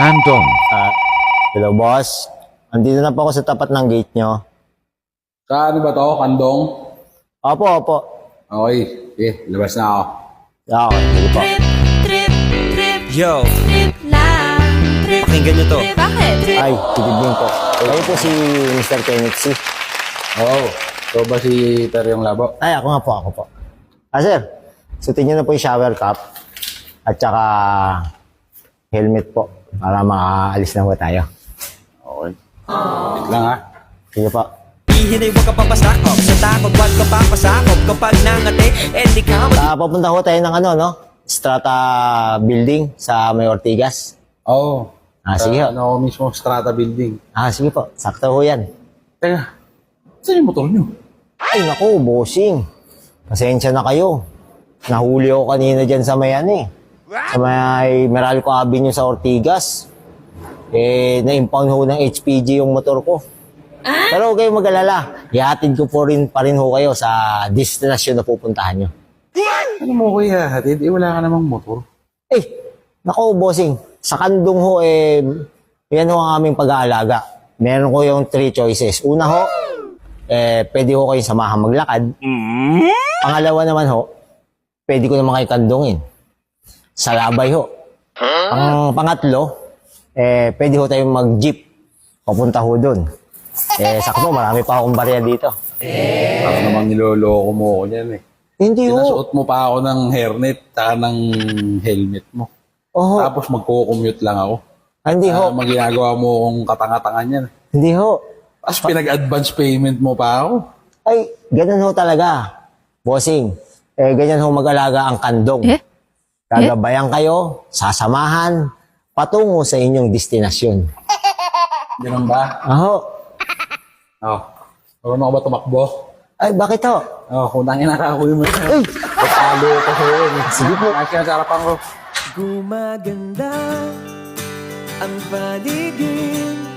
Kandong. Hello, boss. Andito na po ako sa tapat ng gate nyo. Sa ano ba to? Kandong? Opo. Okay. Labas na ako. Okay, sige po. Yo, Trip lang, trip, pakinggan nyo to. trip, bakit? Trip, Ay, titibing po. Kayo po si Mr. Kenneth C. Oo. So ba si Teryong Labo? Ay, ako po. Sir, sutin nyo na po yung shower cap at saka helmet po para makaalis na po tayo. Okay. Wait lang ha. Sige po. Ihinay huwag ka papasakop. Sa takot, huwag ka papasakop. Kapag nangati, di ka Papunta ko tayo ng Strata Building sa May Ortigas. Oo. Sige ho. Ano mismo Strata Building. Sige po. Sakto ho yan. Teka. Saan yung motor nyo? Ay, naku, bossing. Pasensya na kayo. Nahuli ako kanina dyan sa may sa may Meralco Avenue sa Ortigas. Na-impound ho ng HPG yung motor ko. Pero huwag kayong mag-alala. Ihatid ko pa rin ho kayo sa destinasyon na pupuntahan nyo. Ano mo kuya? Hatid? Wala ka namang motor. Naku, bossing. Sa Kandong ho, yan ho ang aming pag-aalaga. Meron ko yung 3 choices. Una ho, pwede ho kayong samahan maglakad. Pangalawa naman ho, pwede ko naman kayo kandungin. Sa labay ho. Ang pangatlo, pwede ho tayong mag-jeep. Papunta ho dun. Sakto, marami pa akong barya dito. Ako namang niloloko mo ako niyan eh. Hindi ho. Pinasuot mo pa ako ng hairnet saka ng helmet mo. Oho. Tapos magko-commute lang ako. Hindi ho. Magginagawa mo akong katanga-tanga niyan. Hindi ho. Tapos pinag-advance payment mo pa ako. Ay, ganun ho talaga. Bossing, ganyan ho mag-alaga ang Kandong. Gagabayan kayo, sasamahan, patungo sa inyong destinasyon. Ganun ba? Aho. Marunong ka ba tumakbo? Ay, bakit ho? Kung tangin nakakuwi mo na. Ay! Pagkalo ko sa yun. Sige po. Kasi sa harapan ko. Gumaganda ang paligid.